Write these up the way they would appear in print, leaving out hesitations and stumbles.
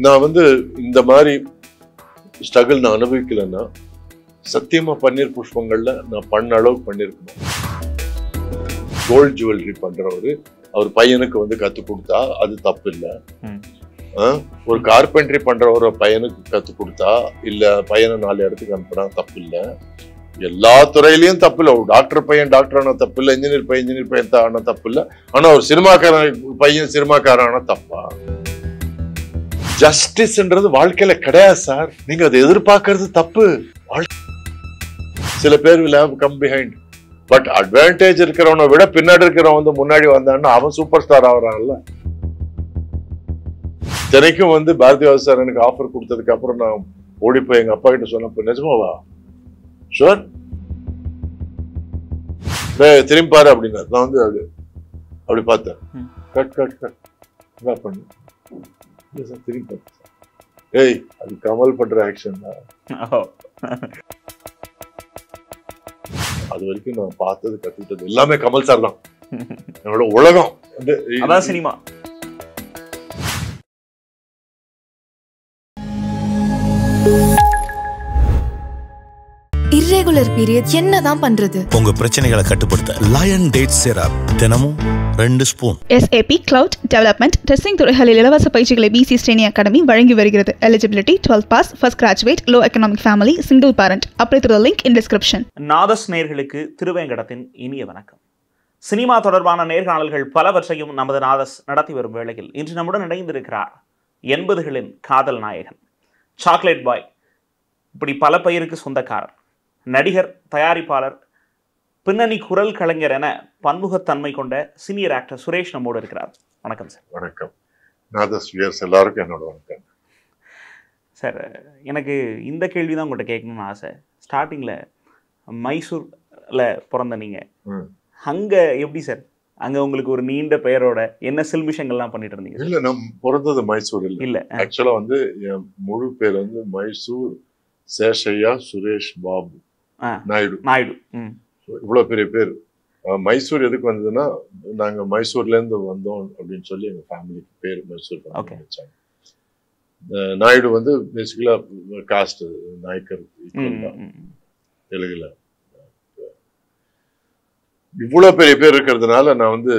நான் வந்து இந்த மாதிரி ஸ்ட்ரகிள் நான் அனுபவிக்கலைன்னா சத்தியமா பன்னீர் புஷ்பங்கள்ல நான் பண்ண அளவுக்கு பண்ணிருக்கணும். கோல்ட் ஜுவல்லரி பண்றவரு அவர் பையனுக்கு வந்து கத்து கொடுத்தா அது தப்பு இல்லை. ஒரு கார்பென்ட்ரி பண்ற ஒரு பையனுக்கு கத்து கொடுத்தா இல்ல பையனை 4 இடத்துக்கு அனுப்புனா தப்பு இல்லை. எல்லா துறையிலயும் தப்பு இல்லை. ஒரு டாக்டர் பையன் டாக்டர் ஆனா தப்பு இல்லை, இன்ஜினியர் பையன் ஆனா தப்பு இல்லை. ஆனா ஒரு சினிமாக்காரன் பையன் சினிமாக்காரன் ஆனா தப்பா? ஜஸ்டிஸ்ன்றது வாழ்க்கையில கிடையாது சார். நீங்க அதை எதிர்பார்க்கறது தப்பு. சில பேர் will have come behind. But advantage இருக்கிறவனை விட பின்னாடி இருக்கிறவன் வந்து முன்னாடி வந்தான்னா அவன் சூப்பர் ஸ்டார் ஆகிறான்ல. தினைக்கும் வந்து பாரதிவாஜ் சார் எனக்கு ஆஃபர் கொடுத்ததுக்கு அப்புறம் நான் ஓடி போய் எங்க அப்பா கிட்ட சொன்னப்ப, நிஜமாவா? ஷுவர், திரும்பி பாரு அப்படின்னா நான் வந்து அப்படி பார்த்தேன். கட் கட் கட் என்ன பண்ணு திரும்பி பார்த்தேன். ஏய், அது கமல் பண்ற ஆக்ஷன் தான். அது வரைக்கும் நான் பார்த்தது கத்துக்கிட்டது எல்லாமே கமல் சார் தான். என்னோட உலகம் அதான் சினிமா. irregular periods என்னதான் பண்றது? உங்க பிரச்சனைகளை கட்டுப்படுத்த லயன் டேட் சிரப் தினமும் 2 spoon. SAP Cloud Development testing துறைகளில் இலவச பயிற்சிகளை BC Steny Academy வழங்கி வருகிறது. Eligibility 12 pass, first graduate, low economic family, single parent. Apply through the link in description. நாதஸ் நேயர்களுக்கு திருவேங்கடத்தின் இனிய வணக்கம். சினிமா தொடர்பான நேர்காணல்கள் பலவற்றையும் நமது நாதஸ் நடத்தி வரும் வேளையில் இன்று நம்முடன் இணைந்திருக்கிறார் 80களின் காதல் நாயகன், சாக்லேட் பாய், இப்படி பல பெயருக்கு சொந்தக்காரர், நடிகர், தயாரிப்பாளர், பின்னணி குரல் கலைஞர் என பன்முகத்தன்மை கொண்ட சீனியர் ஆக்டர் சுரேஷ் நம்மோடு இருக்கிறார். வணக்கம் சார். வணக்கம். நாதஸ் வியர்ஸ் எல்லாருக்கும் என்னோட வணக்கம் சார். எனக்கு இந்த கேள்வி தான் உங்கள்கிட்ட கேட்கணும்னு ஆசை. ஸ்டார்டிங்கில் மைசூரில் பிறந்த நீங்கள், அங்கே எப்படி சார் அங்கே உங்களுக்கு ஒரு நீண்ட பெயரோட என்ன சில்மிஷங்கள்லாம் பண்ணிட்டு இருந்தீங்க? இல்லை, நான் பிறந்தது மைசூர் இல்லை. ஆக்சுவலாக வந்து என் முழு பேர் வந்து மைசூர் சேஷையா சுரேஷ் பாபு நாயுடு. இவ்வளவு பெரிய பேர். மைசூர் எதுக்கு வந்ததுன்னா, நாங்க மைசூர்ல இருந்து வந்தோம் அப்படின்னு சொல்லி எங்க ஃபேமிலிக்கு பேர் மைசூர் வச்சாங்க. நாயுடு வந்து பேசிக்கலா காஸ்ட் நாயக்கர் தெலுங்குல. இவ்வளவு பெரிய பேர் இருக்கிறதுனால நான் வந்து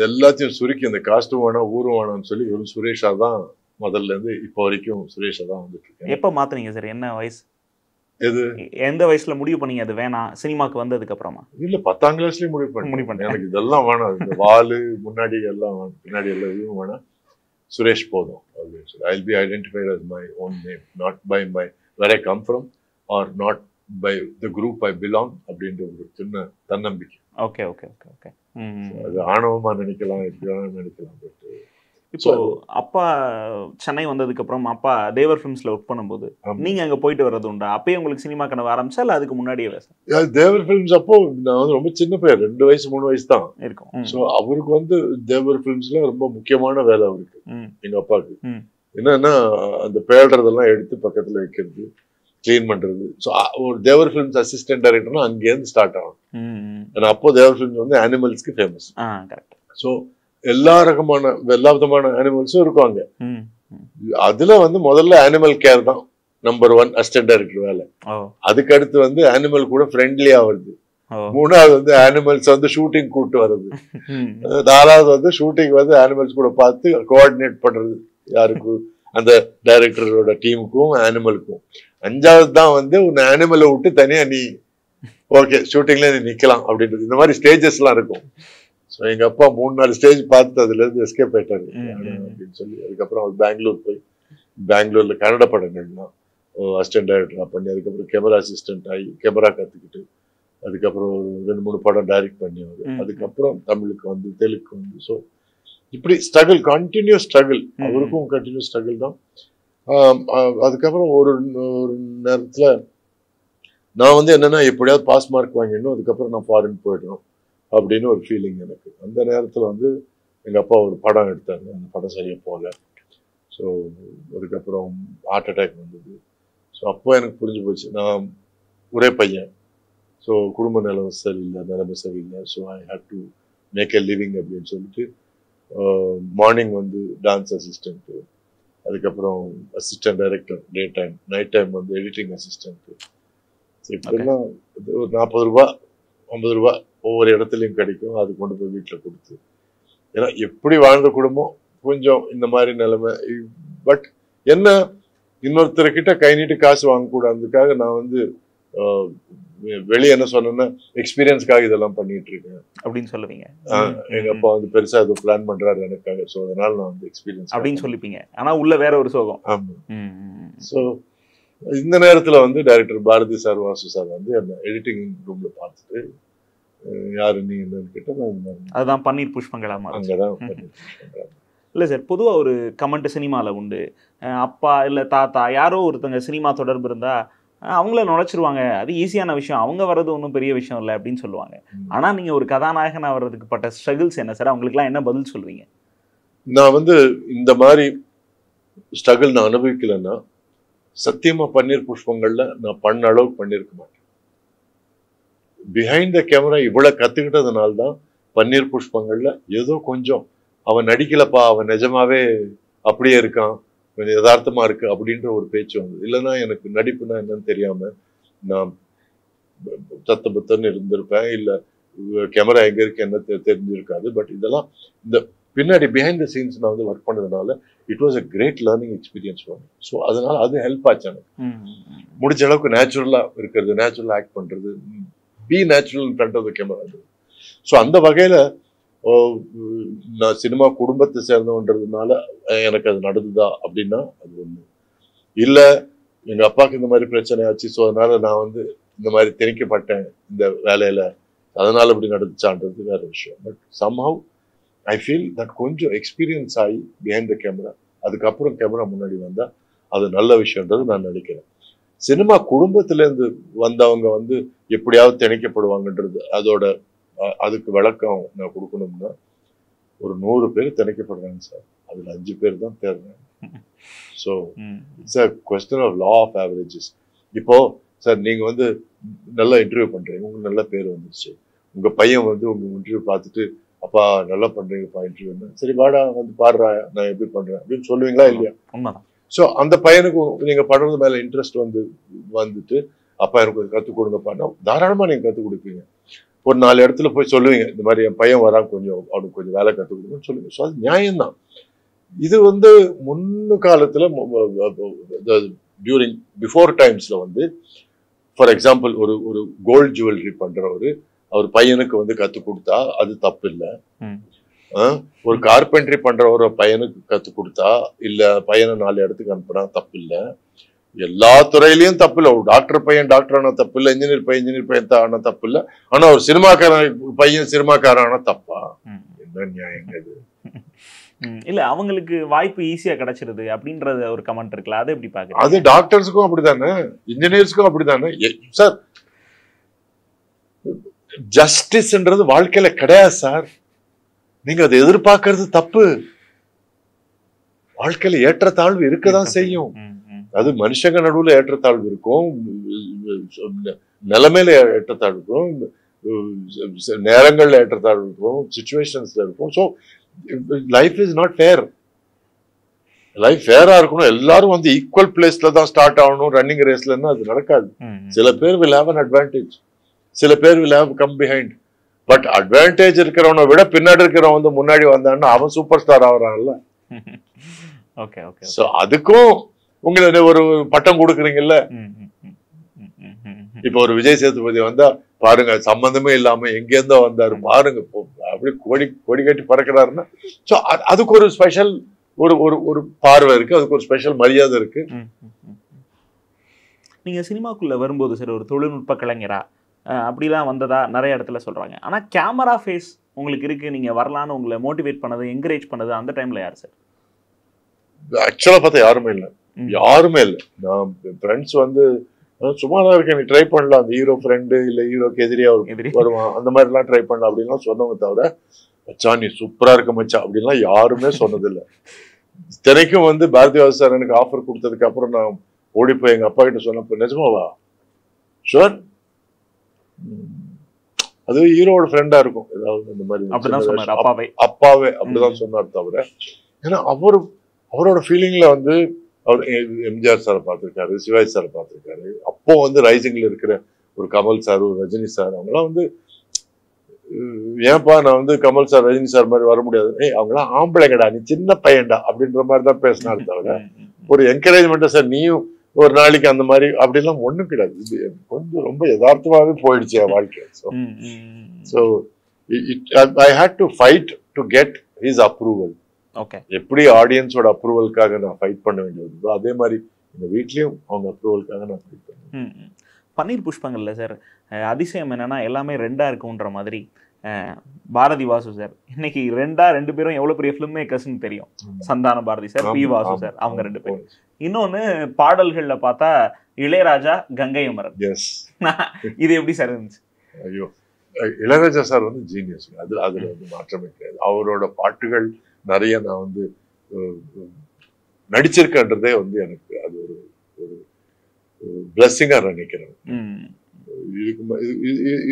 எல்லாத்தையும் சுருக்கி இந்த காஸ்டும் வேணாம் ஊரும் வேணாம்னு சொல்லி ஒரு சுரேஷா தான் முதல்ல இருந்து இப்போ வரைக்கும் சுரேஷா தான் வந்துட்டு இருக்கேன். எப்போ மாத்துனீங்க சார்? என்ன வயசு? எது எந்த வயசுல முடிவு பண்ணீங்க அது வேணாம் சினிமாக்கு வந்ததுக்கு அப்புறமா? இல்ல, 10ஆம் கிளாஸ்லயே முடிவு பண்ணேன். எனக்கு இதெல்லாம் வேணாம், இந்த வாலு முன்னாடி எல்லாம் பின்னாடி எல்லாம் இதுவும் வேணாம், சுரேஷ் போதும் அப்படின்னு சொல்லி. I'll be identified as my own name, not by my where I come from or not by the group I belong அப்படின்ற ஒரு சின்ன தன்னம்பிக்கை. Okay okay okay okay. அது ஆணவமா நினைக்கலாம், எப்படியாவது நினைக்கலாம். பட் இப்போ அப்பா சென்னை வந்ததுக்கு அப்புறம் அப்பா தேவர் ஃபிலிம்ஸ்ல ஒர்க் பண்ணும்போது நீங்க அங்க போயிட்டு வர்றது உண்டா? அப்பயே உங்களுக்கு சினிமா கனவு ஆரம்பிச்சா இல்ல அதுக்கு முன்னாடியே? தேவர் ஃபிலிம்ஸ் அப்போ நான் வந்து ரொம்ப சின்ன பையன், 2 வயசு 3 வயசு தான் இருக்கும். ஸோ அவருக்கு வந்து தேவர் ஃபிலிம்ஸ்ல ரொம்ப முக்கியமான வேலை அவருக்கு, எங்க அப்பாவுக்கு. என்னன்னா அந்த பேடுறதெல்லாம் எடுத்து பக்கத்துல வைக்கிறது, கிளீன் பண்றது. ஸோ ஒரு தேவர் ஃபிலிம்ஸ் அசிஸ்டன்ட் டைரக்டர்னா அங்கேருந்து ஸ்டார்ட் ஆகும். ஏன்னா அப்போ தேவர் ஃபிலிம்ஸ் வந்து அனிமல்ஸ்க்கு ஃபேமஸ். ஸோ எல்லா விதமான அனிமல்ஸும் இருக்கும் அங்க. அதுல வந்து முதல்ல அனிமல் கேர் தான் நம்பர் 1 அசிஸ்டன்ட் டைரக்டர் வேலை. அதுக்கு அடுத்து வந்து அனிமல் கூட ஃப்ரெண்ட்லியா வருது. 3வது வந்து அனிமல்ஸ் வந்து ஷூட்டிங் கூட்டு வருது. 4வது வந்து ஷூட்டிங் வந்து அனிமல்ஸ் கூட பார்த்து கோஆர்டினேட் பண்றது, யாருக்கும் அந்த டைரக்டரோட டீமுக்கும் அனிமலுக்கும். 5வது தான் வந்து உன்னை அனிமலை விட்டு தனியா நீ ஓகே ஷூட்டிங்ல நீ நிக்கலாம் அப்படின்றது. இந்த மாதிரி ஸ்டேஜஸ் எல்லாம் இருக்கும். ஸோ எங்க அப்பா 3-4 ஸ்டேஜ் பார்த்துட்டு அதுல இருந்து எஸ்கேப் ஆயிட்டாரு அப்படின்னு சொல்லி. அதுக்கப்புறம் அவர் பெங்களூர் போய் பெங்களூர்ல கன்னட படங்கள்லாம் அசிஸ்டன்ட் டைரக்டரா பண்ணி, அதுக்கப்புறம் கேமரா அசிஸ்டன்ட் ஆகி கேமரா கத்துக்கிட்டு, அதுக்கப்புறம் ஒரு 2-3 படம் டைரக்ட் பண்ணி அவர். அதுக்கப்புறம் தமிழுக்கு வந்து தெலுங்கு வந்து. ஸோ இப்படி ஸ்ட்ரகிள், கண்டினியூஸ் ஸ்ட்ரகிள். அவருக்கும் கண்டினியூஸ் ஸ்ட்ரகிள் தான். அதுக்கப்புறம் ஒரு நேரத்துல நான் வந்து என்னன்னா எப்படியாவது பாஸ் மார்க் வாங்கிடணும், அதுக்கப்புறம் நான் ஃபாரின் போயிடணும் அப்படின்னு ஒரு ஃபீலிங் எனக்கு. அந்த நேரத்தில் வந்து எங்கள் அப்பா ஒரு படம் எடுத்தாங்க, அந்த படம் சரியாக போகல. ஸோ அதுக்கப்புறம் ஹார்ட் அட்டாக் வந்தது. ஸோ அப்போ எனக்கு புரிஞ்சு போச்சு, நான் ஒரே பையன், ஸோ குடும்ப நிலைமை சரியில்லை. So I have to make a living அப்படின்னு சொல்லிட்டு மார்னிங் வந்து டான்ஸ் அசிஸ்டண்ட்டு, அதுக்கப்புறம் assistant director day time, night time வந்து எடிட்டிங் அசிஸ்டன்ட். இப்படிலாம் ஒரு 40 ரூபா 50 ரூபா ஒவ்வொரு இடத்துலையும் கிடைக்கும். அது கொண்டு போய் வீட்டில் கொடுத்து, ஏன்னா எப்படி வாழ்ந்த குடும்பம் கொஞ்சம் இந்த மாதிரி நிலைமை. பட் என்ன, இன்னொருத்தர்கிட்ட கை நீட்டு காசு வாங்கக்கூடாதுக்காக நான் வந்து வெளியே என்ன சொன்னேன்னா எக்ஸ்பீரியன்ஸ்க்காக இதெல்லாம் பண்ணிட்டு இருக்கேன் அப்படின்னு சொல்லுவீங்க. எங்க அப்பா வந்து பெருசா ஏதோ பிளான் பண்றாரு எனக்காக, ஸோ அதனால நான் வந்து எக்ஸ்பீரியன்ஸ் அப்படின்னு சொல்லிப்பீங்க. ஆனா உள்ள வேற ஒரு சோகம். ஆமா. ஸோ இந்த நேரத்துல வந்து director Bharathi sir, Vasu sir வந்து அந்த எடிட்டிங் ரூம்ல பார்த்துட்டு யாரு நீ என்னன்னு கேட்டா அதுதான் பன்னீர் புஷ்பங்களா அங்கதான். இல்லை சார், பொதுவாக ஒரு கமெண்ட் சினிமாவில் உண்டு. அப்பா இல்லை தாத்தா யாரோ ஒருத்தங்க சினிமா தொடர்பு இருந்தால் அவங்கள நுழைச்சிருவாங்க, அது ஈஸியான விஷயம், அவங்க வர்றது ஒன்றும் பெரிய விஷயம் இல்லை அப்படின்னு சொல்லுவாங்க. ஆனால் நீங்கள் ஒரு கதாநாயகனாக வர்றதுக்கு பட்ட ஸ்ட்ரகிள்ஸ் என்ன சார்? அவங்களுக்குலாம் என்ன பதில் சொல்வீங்க? நான் வந்து இந்த மாதிரி ஸ்ட்ரகிள் நான் அனுபவிக்கலைன்னா சத்தியமா பன்னீர் புஷ்பங்கள்ல நான் பண்ண அளவுக்கு பண்ணியிருக்க மாட்டேன். பிஹைண்ட் த கேமரா இவ்வளவு கத்துக்கிட்டதுனால தான் பன்னீர் புஷ்பங்கள்ல ஏதோ கொஞ்சம் அவன் நடிக்கலப்பா, அவன் நிஜமாவே அப்படியே இருக்கான், கொஞ்சம் யதார்த்தமா இருக்கு அப்படின்ற ஒரு பேச்சு வந்தது. இல்லைன்னா எனக்கு நடிப்புனா என்னன்னு தெரியாம நான் தத்தபத்தன்னு இருந்திருப்பேன், இல்ல கேமரா எங்க இருக்கு என்ன தெரிஞ்சிருக்காது. பட் இதெல்லாம் இந்த பின்னாடி பிஹைண்ட் த சீன்ஸ் நான் வந்து ஒர்க் பண்ணதுனால it was a great learning experience for me. So அதனால அது ஹெல்ப் ஆச்சு எனக்கு. முடிஞ்ச அளவுக்கு நேச்சுரலா இருக்கிறது, நேச்சுரலா ஆக்ட் பண்றது, be natural in front of the camera. So அந்த வகையில நான் சினிமா குடும்பத்தை சேர்ந்தவன்றதுனால எனக்கு அது நடந்துதா அப்படின்னா அது ஒண்ணு இல்லை. எங்க அப்பாவுக்கு இந்த மாதிரி பிரச்சனை ஆச்சு, ஸோ அதனால நான் வந்து இந்த மாதிரி திணிக்கப்பட்டேன் இந்த வேலையில, அதனால இப்படி நடந்துச்சான்றது வேற விஷயம். But somehow I feel that கொஞ்சம் எக்ஸ்பீரியன்ஸ் ஆகி பிஹைண்ட் த கேமரா, அதுக்கப்புறம் கேமரா முன்னாடி வந்தா அது நல்ல விஷயன்றது நான் நினைக்கிறேன். சினிமா குடும்பத்திலேருந்து வந்தவங்க வந்து எப்படியாவது திணிக்கப்படுவாங்கன்றது அதோட அதுக்கு விளக்கம் நான் கொடுக்கணும்னா, ஒரு 100 பேர் திணிக்கப்படுறாங்க சார், அதுல 5 பேர் தான் தேர்றாங்க. So it's a question of law of averages. இப்போ சார் நீங்க வந்து நல்லா இன்டர்வியூ பண்றீங்க, உங்களுக்கு நல்ல பேர் வந்துருச்சு, உங்க பையன் வந்து உங்க இன்டர்வியூ பார்த்துட்டு அப்பா நல்லா பண்றீங்கப்பா இன்டர்வியூன்னு, சரி வாடா வந்து பாடுறா நான் எப்படி பண்றேன் அப்படின்னு சொல்லுவீங்களா இல்லையா? ஸோ அந்த பையனுக்கு நீங்க படுறது மேல இன்ட்ரெஸ்ட் வந்துட்டு அப்பா எனக்கு கொஞ்சம் கற்றுக் கொடுங்கப்பான்னா தாராளமா நீங்க கற்றுக் கொடுப்பீங்க. ஒரு 4 இடத்துல போய் சொல்லுவீங்க, இந்த மாதிரி என் பையன் வரான், கொஞ்சம் அவனுக்கு கொஞ்சம் வேலை கற்றுக் கொடுங்கன்னு சொல்லுவீங்க. ஸோ அது நியாயம்தான். இது வந்து முன்னு காலத்துல டியூரிங் பிஃபோர் டைம்ஸ்ல வந்து ஃபார் எக்ஸாம்பிள் ஒரு கோல்ட் ஜுவல்லரி பண்றவரு அவர் பையனுக்கு வந்து கற்றுக் கொடுத்தா அது தப்பு இல்லை. ஒரு கார்பென்ட்ரி பண்ற ஒரு பையனுக்கு கற்றுக் கொடுத்தா இல்ல பையனை 4 இடத்துக்கு அனுப்புனா தப்பு இல்லை. எல்லா துறையிலயும் தப்பு இல்லை. ஒரு டாக்டர் பையன் டாக்டர் ஆனா தப்பு இல்லை, இன்ஜினியர் பையன் ஆனா தப்பு இல்லை. ஆனா ஒரு சினிமாக்காரன் பையன் சினிமாக்காரன் ஆனா தப்பா? என்ன நியாயம் இது? இல்ல அவங்களுக்கு வாய்ப்பு ஈஸியா கிடைச்சிருது அப்படின்றது ஒரு கமெண்ட் இருக்குல்ல, அது எப்படி பாக்குறீங்க? அது டாக்டர்ஸுக்கும் அப்படித்தானே, இன்ஜினியர்ஸ்க்கும் அப்படித்தானே சார். ஜஸ்டிஸ்ன்றது வாழ்க்கையில கிடையாது சார். நீங்க அதை எதிர்பார்க்கறது தப்பு. வாழ்க்கையில ஏற்றத்தாழ்வு இருக்கதான் செய்யும். அது மனுஷங்க நடுவுல ஏற்றத்தாழ்வு இருக்கும், நிலைமையில ஏற்றத்தாழ்வு இருக்கும், நேரங்கள்ல ஏற்றத்தாழ்வு இருக்கும், சிச்சுவேஷன்ஸ்ல இருக்கும். So life is not fair. Life ஃபேரா இருக்கணும், எல்லாரும் வந்து ஈக்குவல் பிளேஸ்ல தான் ஸ்டார்ட் ஆகணும் ரன்னிங் ரேஸ்லன்னா அது நடக்காது. சில பேர் will have an advantage, சில பேர் will have come behind. But advantage இருக்கிறவனை விட பின்னாடி இருக்கிறவன் வந்து முன்னாடி வந்தான்னா அவன் சூப்பர் ஸ்டார் ஆகிறான்ல. ஸோ அதுக்கும் உங்களுக்கு ஒரு பட்டம் கொடுக்குறீங்கல்ல. இப்ப ஒரு விஜய் சேதுபதி வந்தா பாருங்க, சம்பந்தமே இல்லாம எங்க இருந்தோ வந்தாரு பாருங்க, அப்படி கொடி கட்டி பறக்கிறாருன்னா ஸோ அதுக்கு ஒரு ஸ்பெஷல் ஒரு பார்வை இருக்கு, அதுக்கு ஒரு ஸ்பெஷல் மரியாதை இருக்கு. நீங்க சினிமாக்குள்ள வரும்போது சார் ஒரு தொழில்நுட்ப கலைஞரா அப்படிலாம் வந்ததா நிறைய இடத்துல சொல்றாங்க. ஆனா கேமரா ஃபேஸ் உங்களுக்கு இருக்கு, நீங்க வரலான்னு உங்களை மோட்டிவேட் பண்ணது, என்கரேஜ் பண்ணது அந்த டைம்ல யார் சார்? ஆக்சுவலா பார்த்தா யாருமே இல்லை. நான் ஃப்ரெண்ட்ஸ் வந்து சும்மா தான் இருக்கேன், நீ ட்ரை பண்ணலாம், அந்த ஹீரோ ஃப்ரெண்டு இல்ல ஹீரோக்கு எதிரியா வருவான், அந்த மாதிரி எல்லாம் ட்ரை பண்ணலாம் அப்படின்லாம் சொன்னவங்க தவிர மச்சா நீ சூப்பரா இருக்க மச்சா அப்படின்லாம் யாருமே சொன்னதில்லை. தினைக்கும் வந்து பாரதிவாஸ் சார் எனக்கு ஆஃபர் கொடுத்ததுக்கு அப்புறம் நான் ஓடி போய் எங்க அப்பா கிட்ட சொன்னப்ப நிஜமாவா ஷுவர், அது ஹீரோட ஃப்ரெண்டா இருக்கும் ஏதாவது இந்த மாதிரி அப்பாவே அப்படிதான் சொன்னார் தவிர, ஏன்னா அவரோட ஃபீலிங்ல வந்து அவர் எம்ஜிஆர் சாரை பார்த்துருக்காரு, சிவாஜி சாரை பார்த்துருக்காரு. அப்போ வந்து ரைசிங்ல இருக்கிற ஒரு கமல் சார், ஒரு ரஜினி சார், அவங்களாம் வந்து ஏன்பா நான் வந்து கமல் சார் ரஜினி சார் மாதிரி வர முடியாது, அவங்களாம் ஆம்பளைங்கடா, நீ சின்ன பையன்டா அப்படின்ற மாதிரி தான் பேசினாரு தவிர ஒரு என்கரேஜ்மெண்ட்டா சார் நீயும் ஒரு நாளைக்கு அந்த மாதிரி அப்படிலாம் ஒண்ணும் கிடையாது. இது கொஞ்சம் ரொம்ப யதார்த்தமாவே போயிடுச்சு என் வாழ்க்கை. So I had to fight to get his approval. எப்படி ஆடியன்ஸோட அப்ரூவலுக்காக நான் ஃபைட் பண்ண வேண்டியது அதே மாதிரி எங்க வீட்லயும் அவங்க அப்ரூவலுக்காக நான் ஃபைட் பண்ணேன். பன்னீர் புஷ்பங்கள்ல சார் அதிசயம் என்னன்னா எல்லாமே ரெண்டா இருக்குன்ற மாதிரி பாரதி வாசு சார் இன்னைக்கு ரெண்டு பேரும் எவ்வளவு பெரிய ஃபிலிம் மேக்கர்ஸ்ன்னு தெரியும். Santhana Bharathi sir, P Vasu sir, அவங்க 2 பேரும். இன்னொன்னு பாடல்கள்ல பார்த்தா இளையராஜா, கங்கை அமரன். இது எப்படி சார் இருந்துச்சு? ஐயோ, இளையராஜா சார் வந்து ஜீனியஸ். அதுல வந்து மாற்றமே கிடையாது. அவரோட பாட்டுகள் நிறைய நான் வந்து நடிச்சிருக்கேன்றதே வந்து எனக்கு அது ஒரு பிளஸ்ஸிங்கா நினைக்கிறேன்.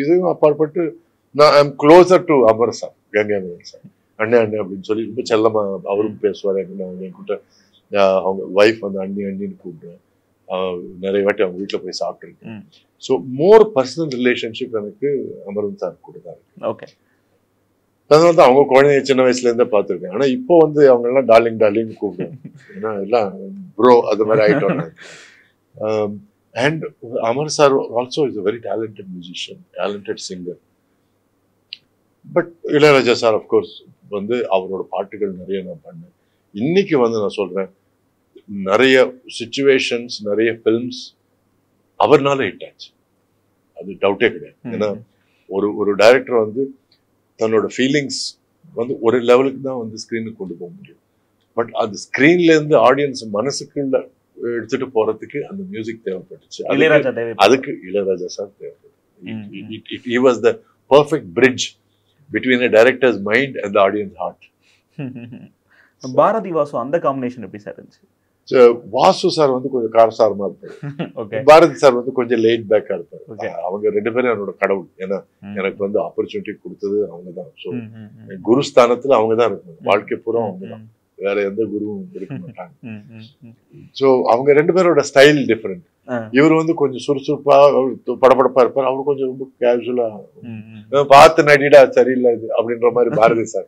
இதுவும் அப்பாற்பட்டு நான் I am closer to Amar sir, Gangai Amaran sir. அண்ணே அப்படின்னு சொல்லி ரொம்ப செல்லமா அவரும் பேசுவார். என்கிட்ட அவங்க ஒய்ஃப் வந்து அண்ணின்னு கூப்பிடுவேன். நிறைய வாட்டி அவங்க வீட்டில் போய் சாப்பிட்டுருக்கேன். ஸோ மோர் பர்சனல் ரிலேஷன்ஷிப் எனக்கு அமரன் சார் கூட தான் இருக்கு. ஓகே, அதனால தான் அவங்க குழந்தைய சின்ன வயசுல இருந்தே பார்த்துருக்கேன். ஆனா இப்போ வந்து அவங்க எல்லாம் டார்லிங் கூப்பிடுவேன். ஏன்னா எல்லாம் ப்ரோ அது மாதிரி ஆயிட்டோம். And Amar sir also is a very talented musician, talented singer. But Ilaiyaraaja sir of course வந்து அவரோட பாட்டுகள் நிறைய நான் பண்ணேன். இன்னைக்கு வந்து நான் சொல்றேன், நிறைய சிச்சுவேஷன்ஸ், நிறைய ஃபில்ம்ஸ் அவர்னால ஹிட் ஆச்சு. அது டவுட்டே கிடையாது. ஏன்னா ஒரு டைரக்டர் வந்து தன்னோட ஃபீலிங்ஸ் வந்து ஒரு லெவலுக்கு தான் வந்து ஸ்க்ரீனுக்கு கொண்டு போக முடியும். பட் அது ஸ்க்ரீன்ல இருந்து ஆடியன்ஸ் மனசுக்குள்ள எடுத்துட்டு போறதுக்கு அந்த மியூசிக் தேவைப்பட்டுச்சு. அதுக்கு இளையராஜா சார் தேவைப்பட்டு. He was the perfect bridge between a director's mind and the audience heart. Bharathi Vasu அந்த காம்பினேஷன் எப்படி சார் இருந்துச்சு? வாசு சார் வந்து கொஞ்சம் காரசாரமா இருப்பாரு. பாரதி சார் வந்து கொஞ்சம் லேட் பேக்கா இருப்பாரு. அவங்க 2 பேரும் என்னோட கடவுள். ஏன்னா எனக்கு வந்து ஆப்பர்ச்சுனிட்டி கொடுத்தது அவங்கதான். ஸோ குருஸ்தானத்துல அவங்கதான் இருக்கணும். வாழ்க்கை பூரா அவங்கதான், வேற எந்த குருவும் இருக்க மாட்டாங்க. ஸோ அவங்க 2 பேரோட ஸ்டைல் டிஃபரெண்ட். இவர் வந்து கொஞ்சம் சுறுசுறுப்பா படப்படப்பா இருப்பார். அவரு கொஞ்சம் ரொம்ப கேஷுவலா பார்த்து நடிடா சரியில்லை இது அப்படின்ற மாதிரி Bharathi sir.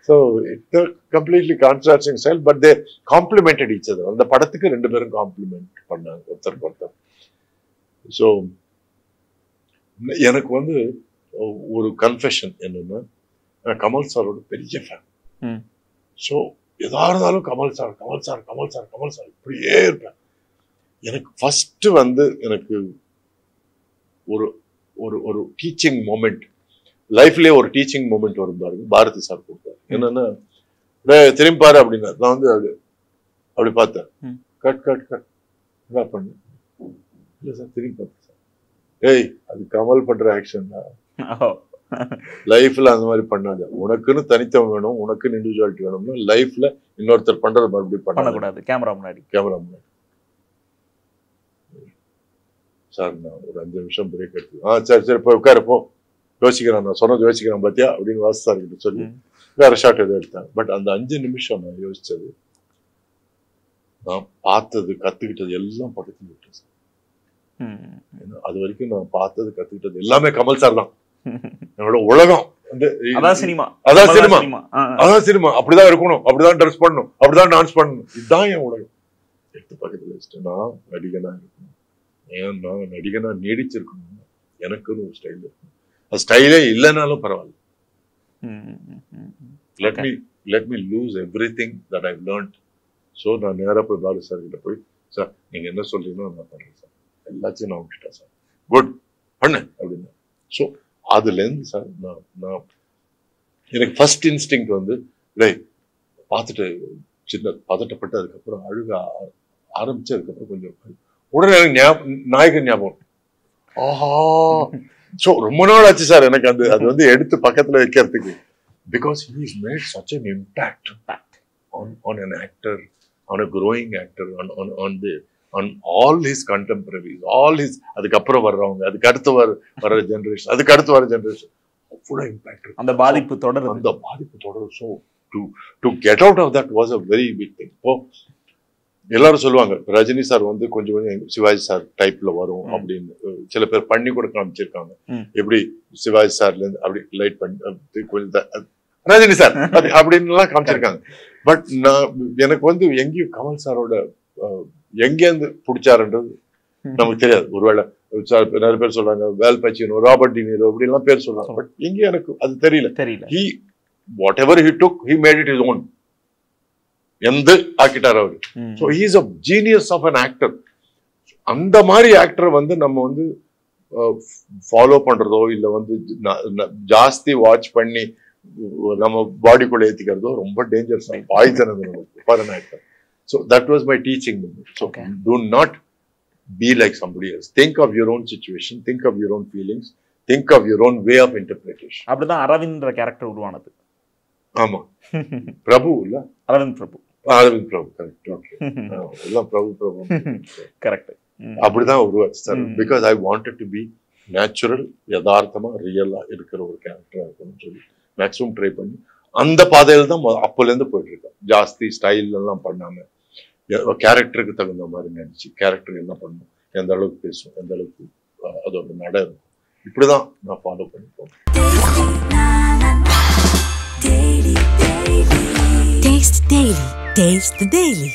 So it's a completely contrasting style, but they complemented each other. அந்த படத்துக்கு 2 பேரும் காம்ப்ளிமெண்ட் பண்ணாங்க ஒருத்தருக்கு ஒருத்தர். ஸோ எனக்கு வந்து ஒரு கன்ஃபெஷன் என்னன்னா, நான் கமல் சாரோட பெரிய ஃபேன். ஸோ எதா இருந்தாலும் கமல் சார் இப்படியே இருப்பேன். எனக்கு ஃபர்ஸ்ட் வந்து எனக்கு ஒரு ஒரு டீச்சிங் மொமெண்ட், லைஃப்லயே ஒரு டீச்சிங் மொமெண்ட் வரும் பாருங்க, பாரதி சார் கொடுத்தாரு. என்னன்னா, திரும்பி பாரு அப்படின்னா நான் வந்து அப்படி பார்த்தேன். கட் என்ன பண்ணு இல்ல சார், திரும்பி பார்த்தேன் சார். ஏய், அது கமல் பண்ற ஆக்ஷன் தான். லைஃப்ல அந்த மாதிரி பண்ணாத. உனக்குன்னு தனித்தவன் வேணும், உனக்குன்னு இண்டிவிஜுவாலிட்டி வேணும்னா லைஃப்ல இன்னொருத்தர் பண்றது மறுபடியும் பண்ணக்கூடாது. கேமரா முன்னாடி சார் நான் ஒரு 5 நிமிஷம் பிரேக் எடுத்து சரி போய் உட்காருப்போ, யோசிக்கிறேன், நான் சொன்னது யோசிக்கிறேன் பாத்தியா அப்படின்னு வாசு சார் கிட்ட சொல்லி வேற ஷாட் எதுவும் எடுத்தேன். பட் அந்த 5 நிமிஷம் நான் யோசிச்சது, நான் பார்த்தது கத்துக்கிட்டது எல்லாம் பக்கத்துல விட்டேன் சார். அது வரைக்கும் நான் பார்த்தது கத்துக்கிட்டது எல்லாமே கமல் சார் தான். என்னோட உலகம் வந்து அதான் சினிமா, அப்படிதான் இருக்கணும், அப்படிதான் ட்ரெஸ் பண்ணணும், அப்படிதான் டான்ஸ் பண்ணணும், இதுதான் என் உலகம். எடுத்து பக்கத்துல வச்சுட்டு நான் நடிகனா இருக்கணும், நான் நடிகனா நீடிச்சிருக்கணும், எனக்குன்னு ஒரு ஸ்டைல் இருக்கணும். அது ஸ்டைலே இல்லைனாலும் பரவாயில்ல. let me lose everything that I've learned. So நான் நேராக போய் பாரதி சார் கிட்ட போய், சார் நீங்க என்ன சொல்றீங்களோ நான் பண்றேன் சார், எல்லாத்தையும் நான் விட்டுட்டேன் சார், குட் பண்ணு அப்படின்னா. ஸோ அதுலேருந்து சார் நான் எனக்கு ஃபர்ஸ்ட் இன்ஸ்டிங் வந்து பார்த்துட்டு சின்ன பதட்டப்பட்டு அதுக்கப்புறம் அழுக ஆரம்பிச்சு, அதுக்கப்புறம் கொஞ்சம் உடனே எனக்கு நாயகன் ஞாபகம். ஆஹா, ஸோ ரொம்ப நாள் ஆச்சு சார் எனக்கு அது வந்து எடுத்து பக்கத்துல வைக்கிறதுக்கு. Because he has made such an impact on an actor, on a growing actor, on all his contemporaries, all his அதுக்கப்புறம் வர்றவங்க, அதுக்கு அடுத்து வர ஜெனரேஷன், அதுக்கு அடுத்து வர ஜெனரேஷன், அவ்வளோ இம்பாக்ட். அந்த பாதிப்பு தொடரும். So to get out of that was a very big thing. இப்போ எல்லாரும் சொல்லுவாங்க ரஜினி சார் வந்து கொஞ்சம் கொஞ்சம் சிவாஜி சார் டைப்ல வரும் அப்படின்னு சில பேர் பண்ணி கூட காமிச்சிருக்காங்க. எப்படி சிவாஜி சார்ல இருந்து அப்படி லைட் பண்ணி கொஞ்சம் ரஜினி சார் அப்படின்னு எல்லாம் காமிச்சிருக்காங்க. பட் நான் எனக்கு வந்து எங்கேயும் கமல் சாரோட எங்கேருந்து பிடிச்சாருன்றது நமக்கு தெரியாது. ஒருவேளை நிறைய பேர் சொல்றாங்க வேல் பச்சினோ, ராபர்ட் டினீரோ இப்படி எல்லாம் பேர் சொல்றாங்க. பட் இங்க எனக்கு அது தெரியல. he whatever he took he made it his own. எந்த ஆக்கிட்டார் அவரு. So he is a genius of an actor. அந்த மாதிரி ஆக்டர் வந்து நம்ம வந்து ஃபாலோ பண்றதோ இல்ல வந்து ஜாஸ்தி வாட்ச் பண்ணி நம்ம பாடிக்குள்ள ஏத்திக்கிறதோ ரொம்ப டேஞ்சரஸ் பாய்சன் அது நமக்கு for an actor. So that was my teaching. So do not be like somebody else. Think of your own situation, think of your own feelings, think of your own way of interpretation. அப்படிதான் அரவிந்த்ன்ற character உருவானது. ஆமா, பிரபு இல்ல, அரவிந்த் பிரபு correct. Okay, எல்லாம் பிரபு correct. அப்படிதான் உருவாச்சு sir. Because I wanted to be natural, யதார்த்தமா ரியலா இருக்கிற ஒரு கேரக்டரா இருக்கணும்னு சொல்லி மேக்ஸிமம் ட்ரை பண்ணி அந்த பாதையில தான் அப்போல இருந்து போயிட்டு இருக்கேன். ஜாஸ்தி ஸ்டைல் எல்லாம் பண்ணாம கேரக்டருக்கு தகுந்த மாதிரி நடிச்சு கேரக்டர் என்ன பண்ணணும், எந்த அளவுக்கு பேசும், எந்த அளவுக்கு அதோட நட இருக்கும், இப்படிதான் நான் ஃபாலோ பண்ணிப்போம். Taste the Daily.